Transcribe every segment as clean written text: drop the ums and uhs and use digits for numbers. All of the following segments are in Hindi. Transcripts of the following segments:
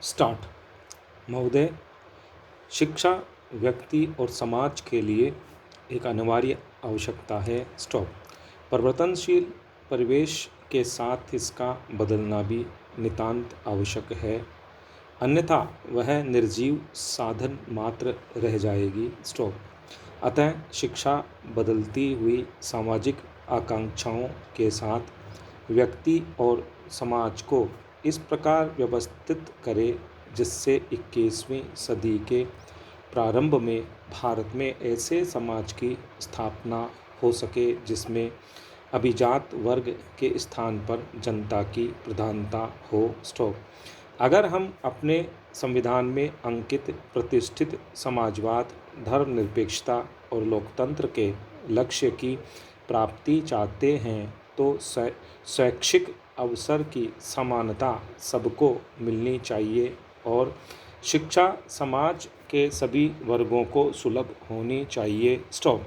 स्टार्ट। महोदय, शिक्षा व्यक्ति और समाज के लिए एक अनिवार्य आवश्यकता है। स्टॉप। परिवर्तनशील परिवेश के साथ इसका बदलना भी नितांत आवश्यक है, अन्यथा वह निर्जीव साधन मात्र रह जाएगी। स्टॉप। अतः शिक्षा बदलती हुई सामाजिक आकांक्षाओं के साथ व्यक्ति और समाज को इस प्रकार व्यवस्थित करे जिससे 21वीं सदी के प्रारंभ में भारत में ऐसे समाज की स्थापना हो सके जिसमें अभिजात वर्ग के स्थान पर जनता की प्रधानता हो। स्टॉप। अगर हम अपने संविधान में अंकित प्रतिष्ठित समाजवाद, धर्मनिरपेक्षता और लोकतंत्र के लक्ष्य की प्राप्ति चाहते हैं तो शैक्षिक अवसर की समानता सबको मिलनी चाहिए और शिक्षा समाज के सभी वर्गों को सुलभ होनी चाहिए। स्टॉप।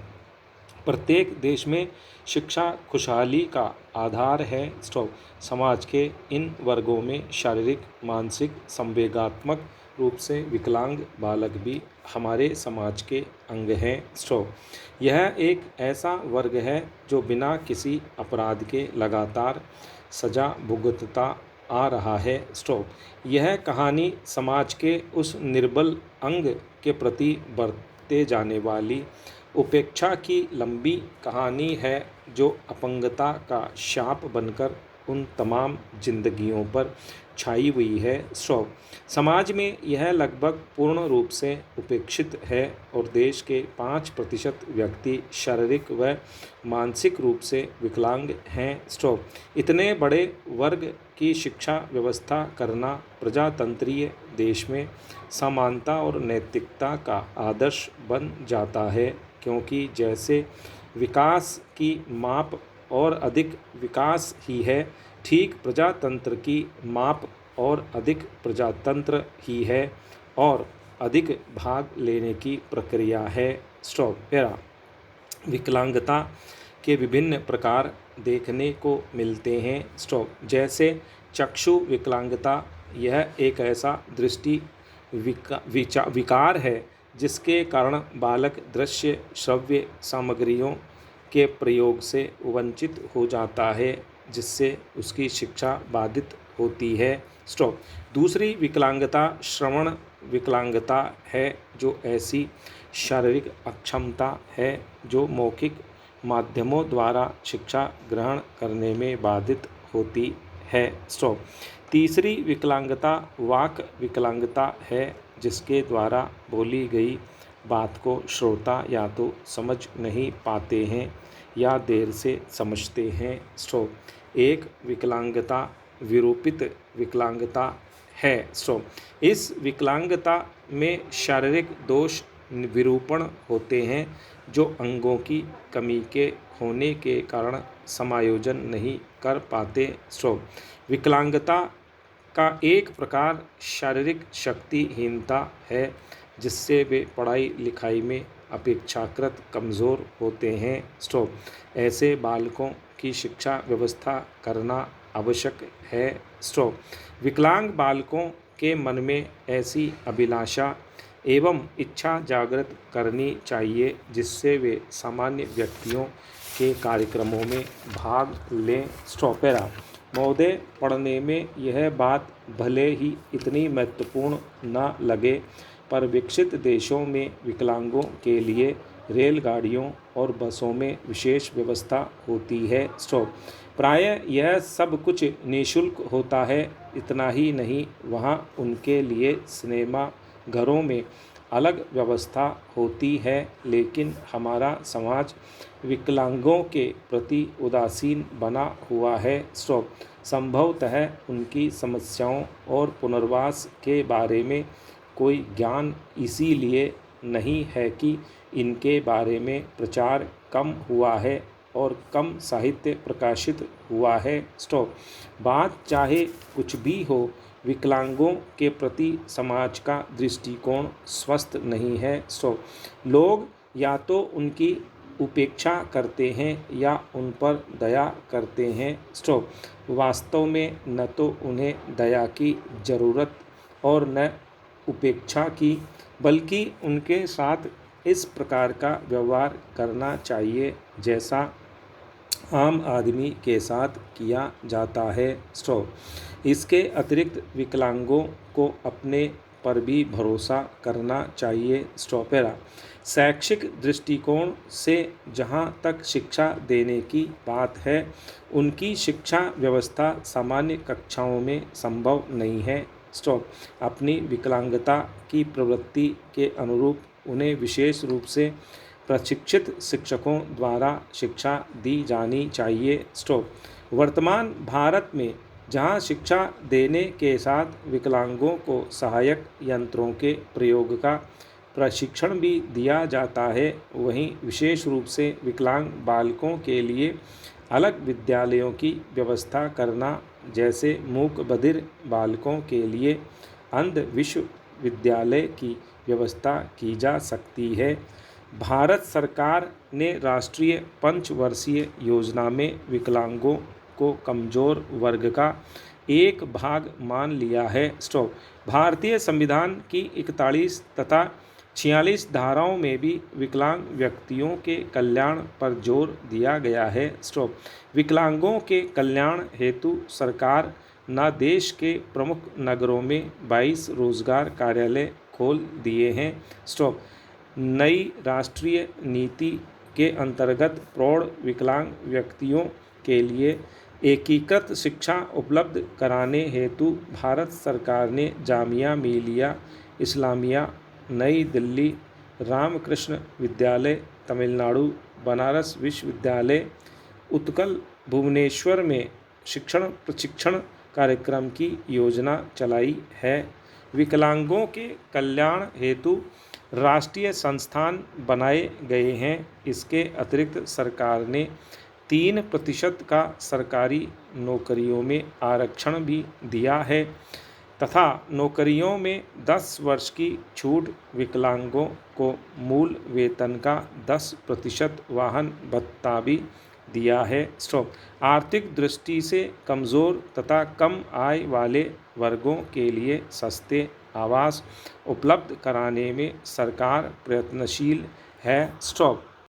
प्रत्येक देश में शिक्षा खुशहाली का आधार है। स्टॉप। समाज के इन वर्गों में शारीरिक, मानसिक, संवेगात्मक रूप से विकलांग बालक भी हमारे समाज के अंग हैं। स्टॉप। यह एक ऐसा वर्ग है जो बिना किसी अपराध के लगातार सजा भुगतता आ रहा है। स्टॉप। यह कहानी समाज के उस निर्बल अंग के प्रति बरते जाने वाली उपेक्षा की लंबी कहानी है जो अपंगता का शाप बनकर उन तमाम जिंदगियों पर छाई हुई है। स्टॉप। समाज में यह लगभग पूर्ण रूप से उपेक्षित है और देश के 5% व्यक्ति शारीरिक व मानसिक रूप से विकलांग हैं। स्टॉप। इतने बड़े वर्ग की शिक्षा व्यवस्था करना प्रजातंत्रीय देश में समानता और नैतिकता का आदर्श बन जाता है, क्योंकि जैसे विकास की माप और अधिक विकास ही है, ठीक प्रजातंत्र की माप और अधिक प्रजातंत्र ही है और अधिक भाग लेने की प्रक्रिया है। स्टॉप। पैरा। विकलांगता के विभिन्न प्रकार देखने को मिलते हैं। स्टॉप। जैसे चक्षु विकलांगता, यह एक ऐसा दृष्टि विकार है जिसके कारण बालक दृश्य श्रव्य सामग्रियों के प्रयोग से वंचित हो जाता है, जिससे उसकी शिक्षा बाधित होती है। स्टॉप। दूसरी विकलांगता श्रवण विकलांगता है, जो ऐसी शारीरिक अक्षमता है जो मौखिक माध्यमों द्वारा शिक्षा ग्रहण करने में बाधित होती है। स्टॉप। तीसरी विकलांगता वाक विकलांगता है, जिसके द्वारा बोली गई बात को श्रोता या तो समझ नहीं पाते हैं या देर से समझते हैं। स्टॉप। एक विकलांगता विरूपित विकलांगता है। स्टॉप। इस विकलांगता में शारीरिक दोष विरूपण होते हैं जो अंगों की कमी के होने के कारण समायोजन नहीं कर पाते। स्टॉप। विकलांगता का एक प्रकार शारीरिक शक्तिहीनता है, जिससे वे पढ़ाई लिखाई में अपेक्षाकृत कमज़ोर होते हैं। स्टॉप। ऐसे बालकों की शिक्षा व्यवस्था करना आवश्यक है। स्टॉप। विकलांग बालकों के मन में ऐसी अभिलाषा एवं इच्छा जागृत करनी चाहिए जिससे वे सामान्य व्यक्तियों के कार्यक्रमों में भाग लें। स्टॉप। पैरा। महोदय, पढ़ने में यह बात भले ही इतनी महत्वपूर्ण न लगे, पर विकसित देशों में विकलांगों के लिए रेलगाड़ियों और बसों में विशेष व्यवस्था होती है। स्टॉप। प्रायः यह सब कुछ निःशुल्क होता है। इतना ही नहीं, वहाँ उनके लिए सिनेमा घरों में अलग व्यवस्था होती है, लेकिन हमारा समाज विकलांगों के प्रति उदासीन बना हुआ है। स्टॉप। संभवतः उनकी समस्याओं और पुनर्वास के बारे में कोई ज्ञान इसीलिए नहीं है कि इनके बारे में प्रचार कम हुआ है और कम साहित्य प्रकाशित हुआ है। स्टॉप। बात चाहे कुछ भी हो, विकलांगों के प्रति समाज का दृष्टिकोण स्वस्थ नहीं है। स्टॉप। लोग या तो उनकी उपेक्षा करते हैं या उन पर दया करते हैं। स्टॉप। वास्तव में न तो उन्हें दया की ज़रूरत और न उपेक्षा की, बल्कि उनके साथ इस प्रकार का व्यवहार करना चाहिए जैसा आम आदमी के साथ किया जाता है। इसके अतिरिक्त विकलांगों को अपने पर भी भरोसा करना चाहिए। शैक्षिक दृष्टिकोण से जहाँ तक शिक्षा देने की बात है, उनकी शिक्षा व्यवस्था सामान्य कक्षाओं में संभव नहीं है। अपनी विकलांगता की प्रवृत्ति के अनुरूप उन्हें विशेष रूप से प्रशिक्षित शिक्षकों द्वारा शिक्षा दी जानी चाहिए। वर्तमान भारत में जहां शिक्षा देने के साथ विकलांगों को सहायक यंत्रों के प्रयोग का प्रशिक्षण भी दिया जाता है, वहीं विशेष रूप से विकलांग बालकों के लिए अलग विद्यालयों की व्यवस्था करना, जैसे मूक बधिर बालकों के लिए अंध विश्वविद्यालय की व्यवस्था की जा सकती है। भारत सरकार ने राष्ट्रीय पंचवर्षीय योजना में विकलांगों को कमजोर वर्ग का एक भाग मान लिया है। भारतीय संविधान की 41 तथा 46 धाराओं में भी विकलांग व्यक्तियों के कल्याण पर जोर दिया गया है। विकलांगों के कल्याण हेतु सरकार न देश के प्रमुख नगरों में 22 रोजगार कार्यालय खोल दिए हैं। नई राष्ट्रीय नीति के अंतर्गत प्रौढ़ विकलांग व्यक्तियों के लिए एकीकृत शिक्षा उपलब्ध कराने हेतु भारत सरकार ने जामिया मिलिया इस्लामिया नई दिल्ली, रामकृष्ण विद्यालय तमिलनाडु, बनारस विश्वविद्यालय उत्कल भुवनेश्वर में शिक्षण प्रशिक्षण कार्यक्रम की योजना चलाई है। विकलांगों के कल्याण हेतु राष्ट्रीय संस्थान बनाए गए हैं। इसके अतिरिक्त सरकार ने 3% का सरकारी नौकरियों में आरक्षण भी दिया है तथा नौकरियों में 10 वर्ष की छूट, विकलांगों को मूल वेतन का 10% वाहन भत्ता भी दिया है। आर्थिक दृष्टि से कमज़ोर तथा कम आय वाले वर्गों के लिए सस्ते आवास उपलब्ध कराने में सरकार प्रयत्नशील है।